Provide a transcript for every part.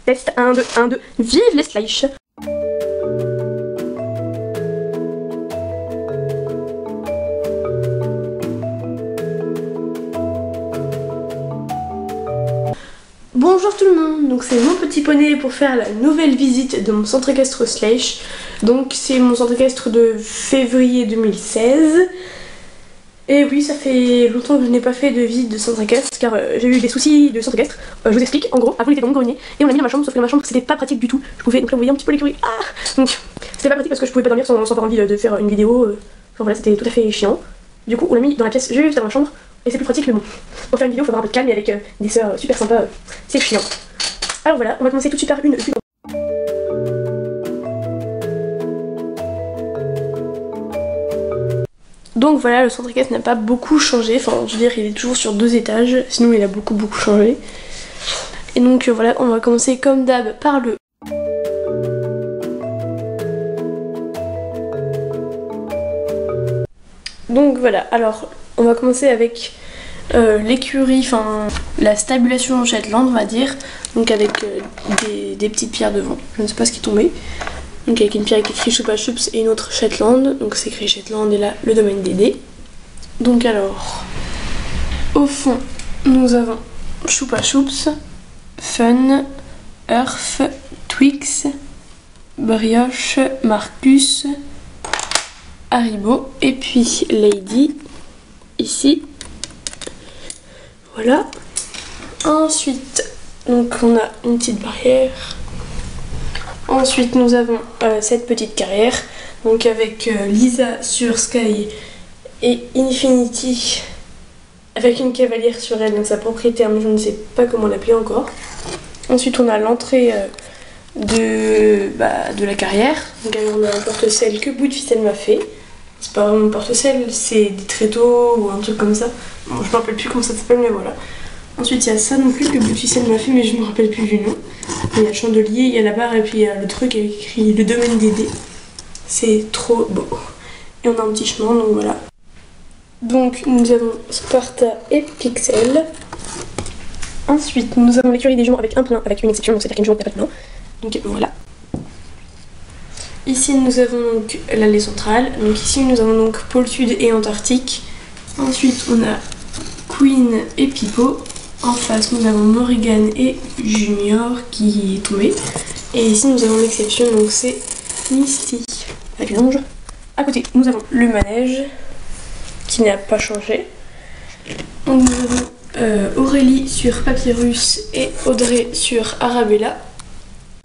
Test 1, 2, 1, 2. Vive les Slash. Bonjour tout le monde, donc c'est mon petit poney pour faire la nouvelle visite de mon centre équestre Slash. Donc c'est mon centre équestre de février 2016. Et oui, ça fait longtemps que je n'ai pas fait de visite de centre équestre car j'ai eu des soucis de centre équestre. Je vous explique, en gros, avant il était dans mon grenier et on l'a mis dans ma chambre, sauf que dans ma chambre c'était pas pratique du tout. Je pouvais, donc là vous voyez un petit peu l'écurie. Donc c'était pas pratique parce que je pouvais pas dormir sans avoir envie de faire une vidéo. Enfin voilà, c'était tout à fait chiant. Du coup on l'a mis dans la pièce juste dans ma chambre et c'est plus pratique, mais bon, pour faire une vidéo il faut avoir un peu de calme et avec des sœurs super sympas, c'est chiant. Alors voilà, on va commencer tout de suite par une vue. Donc voilà, le centre équestre n'a pas beaucoup changé, enfin je veux dire il est toujours sur 2 étages, sinon il a beaucoup changé. Et donc voilà, on va commencer comme d'hab par le... Donc voilà, alors on va commencer avec l'écurie, enfin la stabulation Shetland on va dire, donc avec des petites pierres devant, je ne sais pas ce qui est tombé. Donc avec une pierre qui est écrit Chupa Chups et une autre Shetland, donc c'est écrit Shetland et là le domaine DD. Donc alors, au fond nous avons Chupa Chups, Fun, Earth, Twix, Brioche, Marcus, Haribo et puis Lady ici. Voilà. Ensuite, donc on a une petite barrière. Ensuite nous avons cette petite carrière, donc avec Lisa sur Sky et Infinity avec une cavalière sur elle, donc sa propriétaire, mais je ne sais pas comment l'appeler encore. Ensuite on a l'entrée de la carrière, donc on a un porte-selle que Bout de Ficelle m'a fait. C'est pas vraiment un porte-selle, c'est des tréteaux ou un truc comme ça. Bon, je me rappelle plus comment ça s'appelle, mais voilà. Ensuite il y a ça non plus que Bout de Ficelle m'a fait, mais je me rappelle plus du nom. Il y a le chandelier, il y a la barre et puis il y a le truc avec écrit le domaine DD. C'est trop beau. Et on a un petit chemin, donc voilà. Donc nous avons Sparta et Pixel. Ensuite nous avons l'écurie des jument avec un plein, avec une exception, donc c'est-à-dire qu'une jument n'a pas de plein. Donc voilà. Ici nous avons donc l'allée centrale. Donc ici nous avons donc pôle sud et Antarctique. Ensuite on a Queen et Pipo. En face nous avons Morrigan et Junior qui est tombé. Et ici nous avons l'exception, donc c'est Misty avec une ange. À côté nous avons le manège qui n'a pas changé. Donc nous avons Aurélie sur Papyrus et Audrey sur Arabella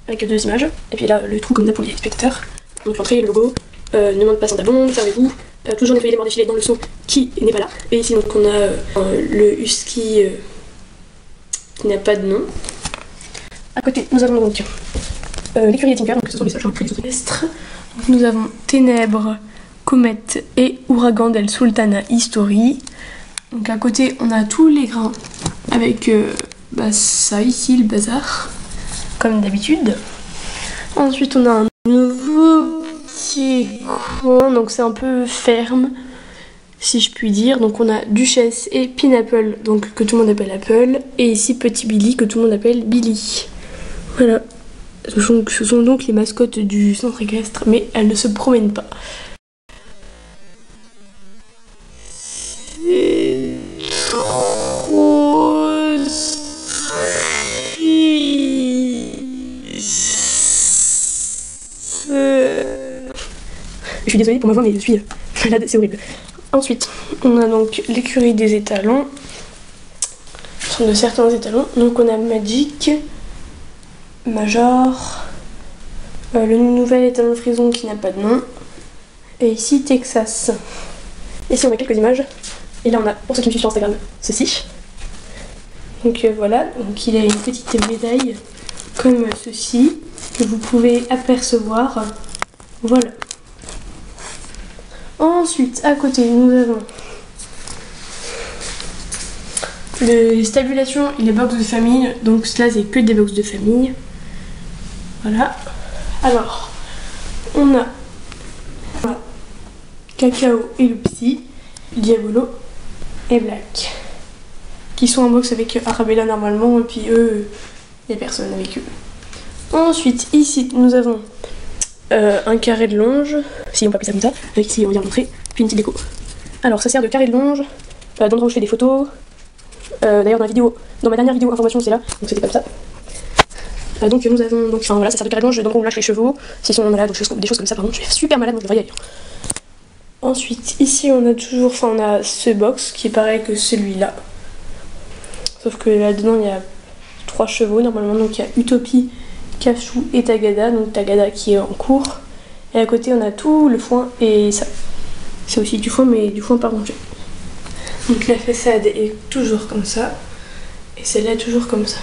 avec 2 images. Et puis là le trou comme ça pour les spectateurs. Donc l'entrée, le logo, ne demande pas sans tabon, servez-vous. Toujours nettoyer les morts défilés dans le son qui n'est pas là. Et ici donc on a le husky qui n'a pas de nom. À côté nous avons donc l'écurie des Tinker, donc ce sont les seuls terrestres. Nous avons Ténèbres, Comète et Ouragan del Sultana History. Donc à côté on a tous les grains avec ça ici, le bazar, comme d'habitude. Ensuite on a un nouveau petit coin, donc c'est un peu ferme si je puis dire. Donc on a Duchesse et Pineapple, donc que tout le monde appelle Apple, et ici Petit Billy que tout le monde appelle Billy. Voilà, ce sont donc les mascottes du centre équestre, mais elles ne se promènent pas. C'est trop... Je suis désolée pour ma voix, mais je suis malade, c'est horrible. Ensuite, on a donc l'écurie des étalons. Ce sont de certains étalons. Donc on a Magic, Major, le nouvel étalon frison qui n'a pas de nom. Et ici Texas. Ici on a quelques images. Et là on a, pour ceux qui me suivent sur Instagram, ceci. Donc voilà, donc il a une petite médaille comme ceci que vous pouvez apercevoir. Voilà. Ensuite, à côté, nous avons les stabulations et les box de famille. Donc là, c'est que des box de famille. Voilà. Alors, on a Cacao et le Psy, Diabolo et Black, qui sont en box avec Arabella normalement, et puis eux, il n'y a personne avec eux. Ensuite, ici, nous avons un carré de longe, si on peut appeler ça comme ça, avec ici on vient montrer, puis une petite déco. Alors ça sert de carré de longe, d'endroit où je fais des photos. D'ailleurs dans ma dernière vidéo information c'est là, donc c'était comme ça. Donc nous avons, enfin voilà, ça sert de carré de longe d'endroit où on lâche les chevaux, s'ils sont malades ou des choses comme ça, pardon, je suis super malade donc je devrais y aller. Ensuite, ici on a toujours, on a ce box qui est pareil que celui-là. Sauf que là-dedans il y a 3 chevaux normalement, donc il y a Utopie, Cachou et Tagada, donc Tagada qui est en cours. Et à côté on a tout le foin et ça. C'est aussi du foin mais du foin pas rongé. Donc la façade est toujours comme ça et celle-là est toujours comme ça.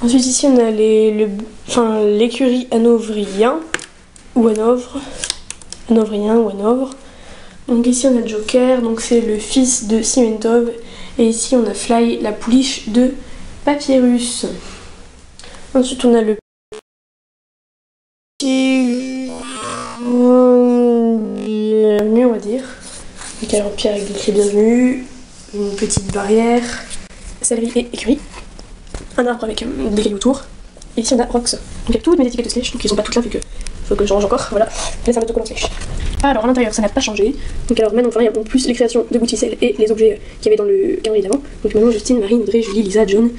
Ensuite ici on a l'écurie Hanovrien ou Hanovrien ou Hanovre. Donc ici on a Joker, donc c'est le fils de Cimentov. Et ici on a Fly, la pouliche de Papyrus. Ensuite on a le bienvenue on va dire. Donc alors Pierre avec écrit bienvenue, une petite barrière, céleri et écurie, un arbre avec des cailloux autour. Et ici on a Rox. Donc avec toutes mes étiquettes de Slash, donc ils sont pas toutes là vu que faut que je range encore, voilà. Là c'est un autocollant Slash. Alors à l'intérieur ça n'a pas changé. Donc alors maintenant il y a en plus les créations de Bouticelle et les objets qu'il y avait dans le calendrier d'avant. Donc maintenant Justine, Marine, Audrey, Julie, Lisa, John,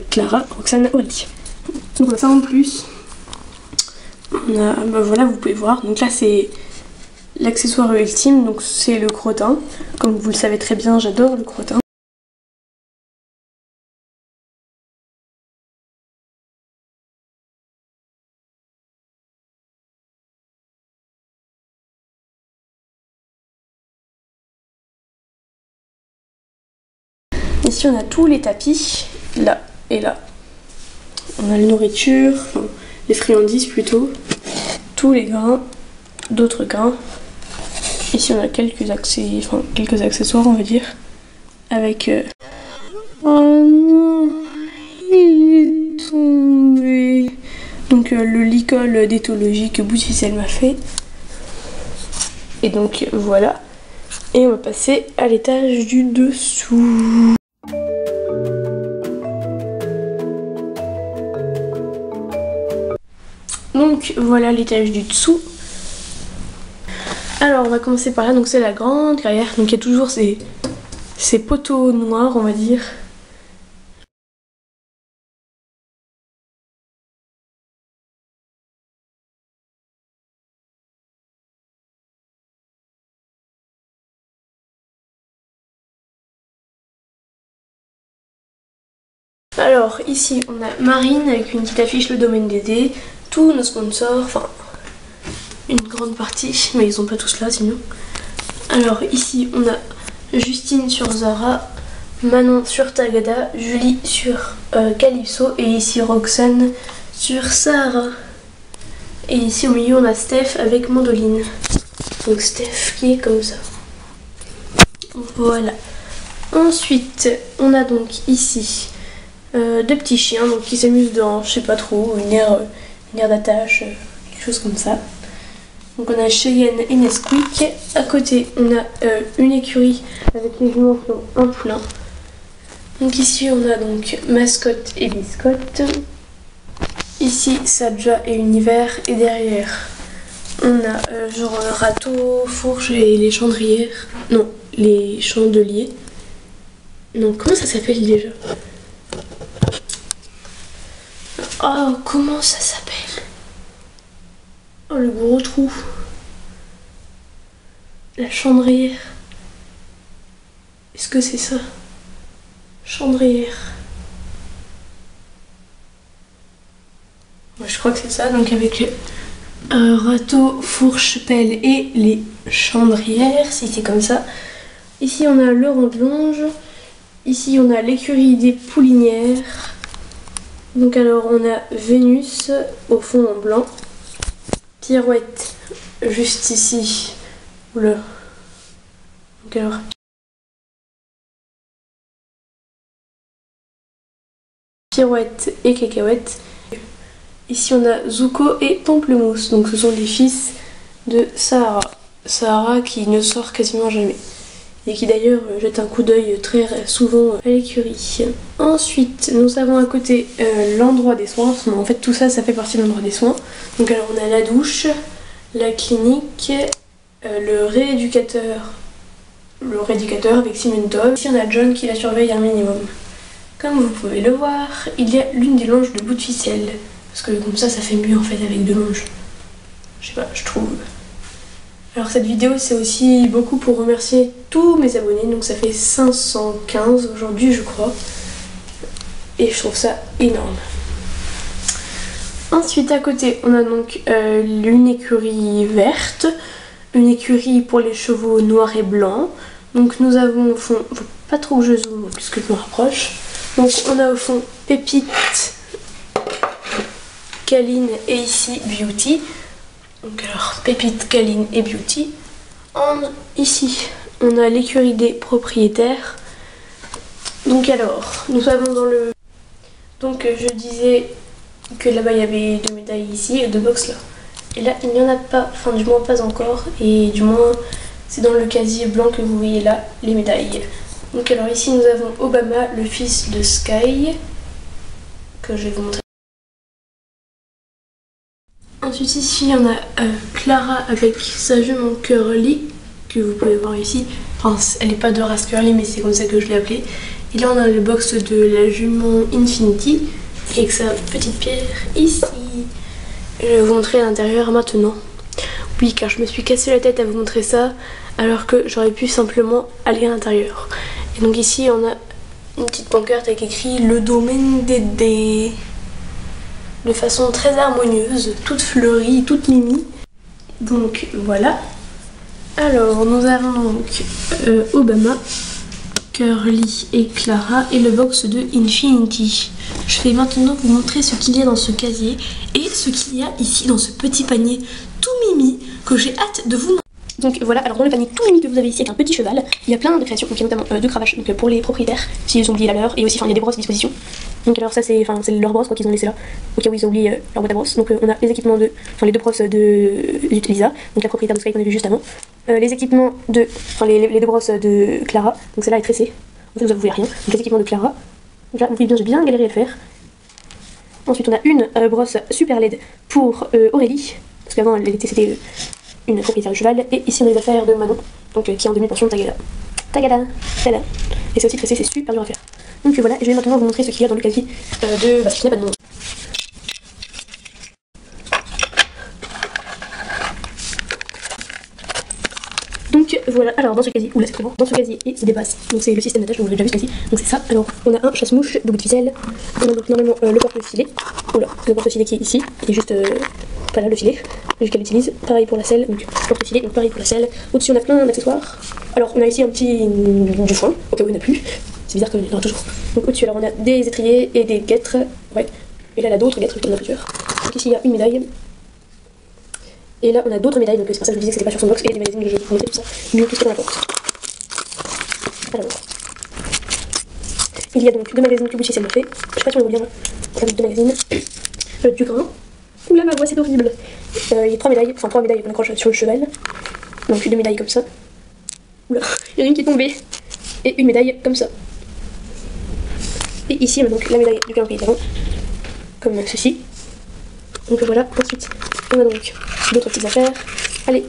Clara, Roxane, Aurélie. Donc on a ça en plus. On a, voilà vous pouvez voir. Donc là c'est l'accessoire ultime, donc c'est le crottin. Comme vous le savez très bien, j'adore le crottin. Ici on a tous les tapis, là et là. On a la nourriture, les friandises plutôt, tous les grains, d'autres grains. Ici on a quelques accessoires on va dire, avec... Oh non, il est tombé. Donc le licol d'éthologie que Bouticelle m'a fait. Et donc voilà. Et on va passer à l'étage du dessous. Donc voilà l'étage du dessous. Alors on va commencer par là, donc c'est la grande carrière, donc il y a toujours ces poteaux noirs on va dire. Alors ici on a Marine avec une petite affiche, le domaine des dés, tous nos sponsors, enfin une grande partie, mais ils sont pas tous là sinon. Alors ici on a Justine sur Zara, Manon sur Tagada, Julie sur Calypso et ici Roxane sur Sahara. Et ici au milieu on a Steph avec Mandoline. Donc Steph qui est comme ça. Voilà. Ensuite on a donc ici deux petits chiens donc, qui s'amusent dans, je sais pas trop, une aire d'attache, quelque chose comme ça. Donc on a Cheyenne et Nesquik. À côté on a une écurie avec les jumeaux qui ont un poulain. Donc ici on a donc Mascotte et Biscotte. Ici Sadja et Univers. Et derrière on a genre Râteau, Fourche et les chandelières. Non, les chandeliers. Non, comment ça s'appelle déjà? Oh, comment ça s'appelle? Oh, le gros trou. La chandrière. Est-ce que c'est ça? Chandrière. Moi, je crois que c'est ça. Donc avec râteau, fourche, pelle et les chandrières, si c'est comme ça. Ici, on a le ronde-longe. Ici, on a l'écurie des poulinières. Donc alors, on a Vénus au fond en blanc. Pirouette juste ici. Oula. Donc alors... Pirouette et cacahuète. Ici on a Zuko et Pamplemousse. Donc ce sont les fils de Sahara. Sahara qui ne sort quasiment jamais. et qui d'ailleurs jette un coup d'œil très souvent à l'écurie. Ensuite, nous avons à côté l'endroit des soins. En fait, tout ça, ça fait partie de l'endroit des soins. Donc alors, on a la douche, la clinique, le rééducateur avec Simone. Ici, on a John qui la surveille un minimum. Comme vous pouvez le voir, il y a l'une des longes de bout de ficelle. Parce que comme ça fait mieux en fait avec deux longes. Je sais pas, je trouve. Alors cette vidéo, c'est aussi beaucoup pour remercier tous mes abonnés. Donc ça fait 515 aujourd'hui, je crois. Et je trouve ça énorme. Ensuite, à côté, on a donc une écurie verte. Une écurie pour les chevaux noirs et blancs. Donc nous avons au fond, faut pas trop que je zoome puisque je me rapproche. Donc on a au fond Pépite, Caline et ici Beauty. Donc alors Pépite, Caline et Beauty. Ici on a l'écurie des propriétaires. Donc alors nous avons dans le... Donc je disais que là-bas il y avait 2 médailles ici et 2 box là. Et là il n'y en a pas, enfin du moins pas encore. Et du moins c'est dans le casier blanc que vous voyez là les médailles. Donc alors ici nous avons Obama, le fils de Sky, que je vais vous montrer. Ensuite ici il y en a Clara avec sa jument Curly, que vous pouvez voir ici. Enfin elle n'est pas de race Curly mais c'est comme ça que je l'ai appelée. Et là on a le box de la jument Infinity, avec sa petite pierre ici. Je vais vous montrer l'intérieur maintenant. Oui, car je me suis cassé la tête à vous montrer ça, alors que j'aurais pu simplement aller à l'intérieur. Et donc ici, on a une petite pancarte avec écrit le domaine des de façon très harmonieuse, toute fleurie, toute mimi. Donc voilà. Alors, nous avons donc Obama, Curly et Clara et le box de Infinity. Je vais maintenant vous montrer ce qu'il y a dans ce casier et ce qu'il y a ici dans ce petit panier tout mimi que j'ai hâte de vous montrer. Donc voilà, alors dans le panier tout mimi que vous avez ici avec un petit cheval, il y a plein de créations, donc il y a notamment 2 cravaches donc, pour les propriétaires s'ils ont oublié la leur, et aussi il y a des brosses à disposition. Donc alors ça c'est leur brosse qu'ils ont laissé là, au cas où ils ont oublié leur boîte à brosse. Donc on a les équipements de, les 2 brosses de Lisa, donc la propriétaire de Sky qu'on a vu juste avant. Les équipements de, les 2 brosses de Clara, donc celle-là est tressée, en fait vous voyez rien. Donc les équipements de Clara, donc là vous voyez bien j'ai bien galéré à le faire. Ensuite on a une brosse super LED pour Aurélie, parce qu'avant c'était une propriétaire de cheval. Et ici on a les affaires de Manon, donc qui est en demi-pension de Tagada. Tagada, tada. Et c'est aussi tressé, c'est super dur à faire. Donc voilà, et je vais maintenant vous montrer ce qu'il y a dans le casier de... Bah, ce qu'il n'y a pas de nom. Donc voilà, alors dans ce casier, oula c'est trop bon, dans ce casier et c'est des bases, donc c'est le système d'attache, donc vous avez déjà vu ce casier, donc c'est ça. Alors on a un chasse-mouche de bout de ficelle, on a donc normalement le porte-filet, oula, le porte-filet qui est ici, qui est juste, voilà le filet, qu'elle utilise, pareil pour la selle, donc porte-filet, donc pareil pour la selle. Au-dessus on a plein d'accessoires, alors on a ici un petit du foin, au cas où il n'y en a plus, c'est bizarre qu'il y en a toujours. Donc au-dessus alors on a des étriers et des guêtres, ouais, et là il y a d'autres guêtres qui sont plusieurs. Donc ici il y a une médaille. Et là on a d'autres médailles, donc c'est pour ça que je vous disais que c'était pas sur son box, et des magazines que je vais vous montrer tout ça, mieux tout ce qu'il y a dans la porte. Alors, il y a donc 2 magazines que Gucci s'est montré, je sais pas si on le voit bien là, avec 2 magazines, du grain, oula ma voix c'est horrible, il y a 3 médailles, enfin 3 médailles qu'on accroche sur le cheval, donc 2 médailles comme ça, oula, il y en a une qui est tombée, et une médaille comme ça. Et ici on a donc la médaille du calendrier d'avant, comme ceci. Donc voilà, ensuite on a donc d'autres petites affaires, allez,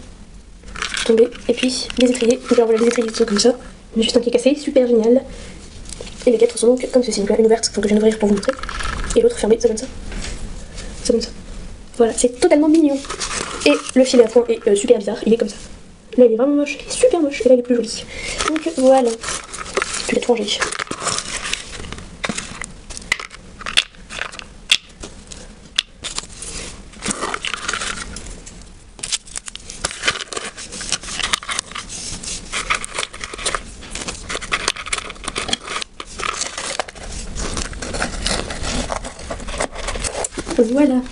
tomber, et puis les étriers, donc alors voilà les étriers qui sont comme ça, il y a juste un qui est cassé, super génial, et les guêtres sont donc comme ceci, donc là une ouverte, donc je viens d'ouvrir pour vous montrer, et l'autre fermée, ça donne ça, ça donne ça, voilà, c'est totalement mignon, et le filet à fond est super bizarre, il est comme ça, là il est vraiment moche, il est super moche, et là il est plus joli, donc voilà, je vais tout ranger. Voilà. Donc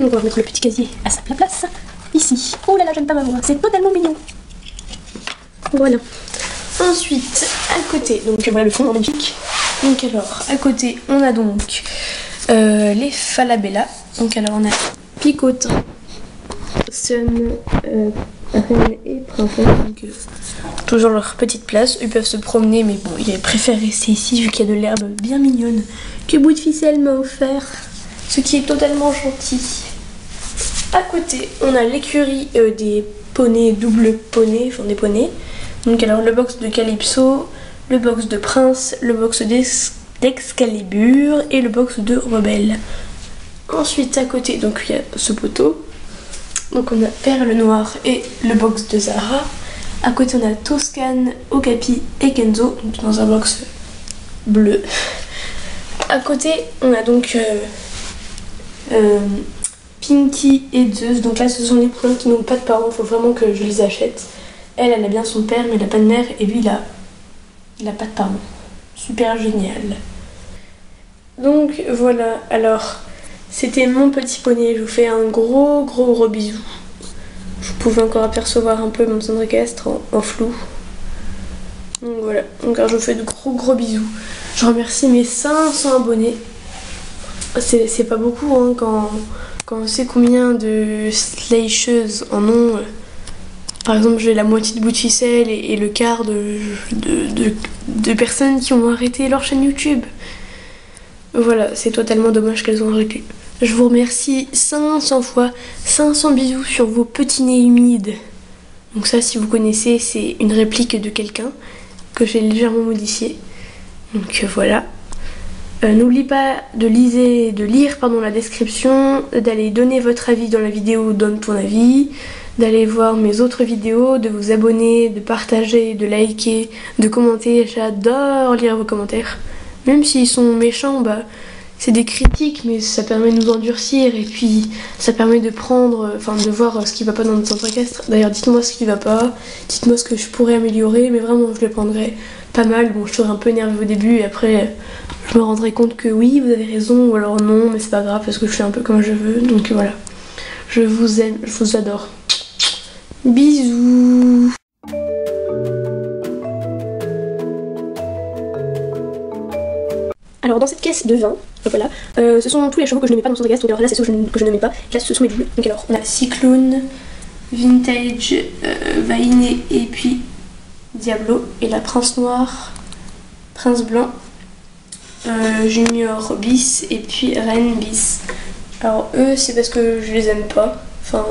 on va remettre le petit casier à sa place, ici. Oh là là, j'aime pas ma voix, c'est totalement mignon. Voilà. Ensuite, à côté, donc voilà le fond magnifique. Donc alors, à côté, on a donc les Falabella. Donc alors on a Picotin, Sun, Reine et Printemps. Donc toujours leur petite place. Ils peuvent se promener, mais bon, il préfère rester ici vu qu'il y a de l'herbe bien mignonne que Bout de Ficelle m'a offert, ce qui est totalement gentil. À côté, on a l'écurie des poneys, double poney, enfin des poneys. Donc alors le box de Calypso, le box de Prince, le box d'Excalibur et le box de Rebelle. Ensuite à côté, donc il y a ce poteau. Donc on a Perle Noire et le box de Zara. À côté on a Toscane, Okapi et Kenzo, donc dans un box bleu. À côté on a donc Pinky et Zeus. Donc là ce sont les poulains qui n'ont pas de parents, il faut vraiment que je les achète. Elle a bien son père mais elle n'a pas de mère, et lui il a pas de parents. Super génial. Donc voilà, alors c'était mon petit poney, je vous fais un gros bisou. Vous pouvez encore apercevoir un peu mon centre équestre en flou. Donc voilà, donc alors je vous fais de gros bisous. Je remercie mes 500 abonnés. C'est pas beaucoup hein, quand on sait combien de slasheuses en ont. Par exemple, j'ai la moitié de Bout de Ficelle et le quart de personnes qui ont arrêté leur chaîne YouTube. Voilà, c'est totalement dommage qu'elles ont arrêté. Je vous remercie 500 fois, 500 bisous sur vos petits nez humides. Donc ça, si vous connaissez, c'est une réplique de quelqu'un que j'ai légèrement modifié. Donc voilà. N'oubliez pas de lire la description, d'aller donner votre avis dans la vidéo Donne ton avis, d'aller voir mes autres vidéos, de vous abonner, de partager, de liker, de commenter. J'adore lire vos commentaires. Même s'ils sont méchants, bah, c'est des critiques, mais ça permet de nous endurcir et puis ça permet de de voir ce qui va pas dans notre centre équestre. D'ailleurs, dites-moi ce qui va pas, dites-moi ce que je pourrais améliorer, mais vraiment, je le prendrai pas mal. Bon, je serai un peu énervée au début et après, je me rendrai compte que oui, vous avez raison, ou alors non, mais c'est pas grave parce que je fais un peu comme je veux. Donc voilà, je vous aime, je vous adore. Bisous. Alors dans cette caisse de vin, voilà, ce sont tous les chevaux que je n'aimais pas dans son équestre. Donc alors là c'est ceux que je n'aimais pas, là ce sont mes doubles. Donc alors on a Cyclone, Vintage, Vainé et puis Diablo. Et la Prince Noir, Prince Blanc, Junior bis et puis Reine bis. Alors eux c'est parce que je les aime pas, enfin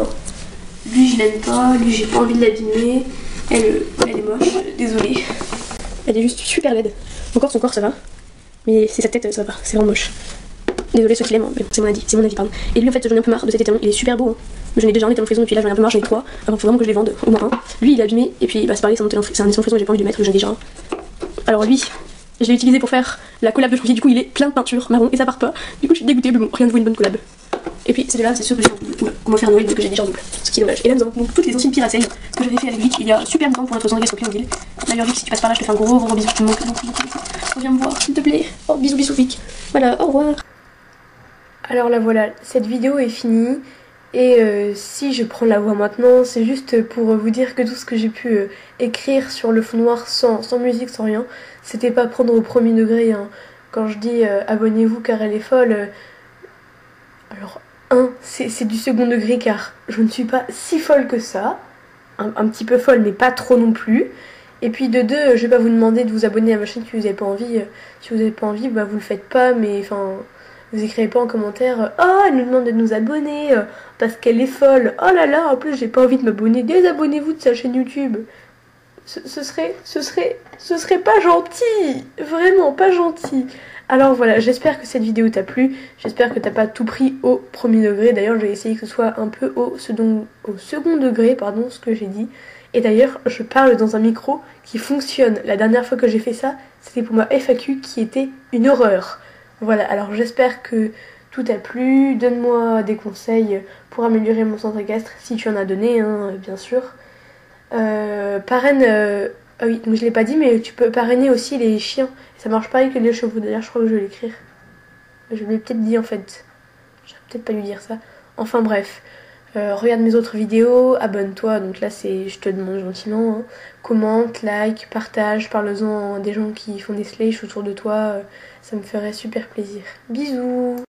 lui je l'aime pas, lui j'ai pas envie de l'abîmer. Elle est moche, désolée. Elle est juste super laide. Encore son corps ça va. Mais c'est sa tête, ça va pas, c'est vraiment moche. Désolée ceux qui l'aiment, mais c'est mon avis, pardon. Et lui en fait j'en ai un peu marre de cet étalon, il est super beau hein. J'en ai déjà un étalon frison et puis là j'en ai un peu marre, j'en ai 3. Alors faut vraiment que je les vende, au moins un. Lui il est abîmé et puis bah c'est pareil, c'est un étalon frison, j'ai pas envie de le mettre, j'en ai déjà un. Alors lui, je l'ai utilisé pour faire la collab de janvier, du coup il est plein de peinture marron et ça part pas. Du coup je suis dégoûtée, mais bon, rien de vous une bonne collab. Et puis celui-là c'est sûr que qu'on va faire Noël que j'ai déjà en double, ce qui est dommage. Et là nous avons donc toutes les anciennes Piracell que j'avais fait avec Vic il y a super longtemps pour notre centre équestre Playmobil. D'ailleurs Vic si tu passes par là je te fais un gros bisou, tu me manques donc viens me voir s'il te plaît. Oh bisous Vic. Voilà, au revoir. Alors là voilà, cette vidéo est finie. Et si je prends la voix maintenant, c'est juste pour vous dire que tout ce que j'ai pu écrire sur le fond noir sans musique, sans rien, c'était pas prendre au premier degré. Hein. Quand je dis abonnez-vous car elle est folle, alors c'est du second degré car je ne suis pas si folle que ça, un petit peu folle mais pas trop non plus. Et puis de deux, je vais pas vous demander de vous abonner à ma chaîne si vous avez pas envie. Si vous avez pas envie, bah vous le faites pas, mais enfin... Vous écrivez pas en commentaire « Oh, elle nous demande de nous abonner parce qu'elle est folle. Oh là là, en plus j'ai pas envie de m'abonner. Désabonnez-vous de sa chaîne YouTube. » Ce serait pas gentil. Vraiment pas gentil. Alors voilà, j'espère que cette vidéo t'a plu. J'espère que t'as pas tout pris au premier degré. D'ailleurs, j'ai essayé que ce soit un peu au second degré, pardon, ce que j'ai dit. Et d'ailleurs, je parle dans un micro qui fonctionne. La dernière fois que j'ai fait ça, c'était pour ma FAQ qui était une horreur. Voilà, alors j'espère que tout t'a plu, donne-moi des conseils pour améliorer mon centre équestre, si tu en as donné, hein, bien sûr. Parraine, ah oui, donc je l'ai pas dit, mais tu peux parrainer aussi les chiens, ça marche pareil que les chevaux, d'ailleurs je crois que je vais l'écrire. Je l'ai peut-être dit en fait, j'aurais peut-être pas dû dire ça. Enfin bref, regarde mes autres vidéos, abonne-toi, donc là c'est, je te demande gentiment, hein. Commente, like, partage, parle-en à des gens qui font des slash autour de toi, ça me ferait super plaisir. Bisous.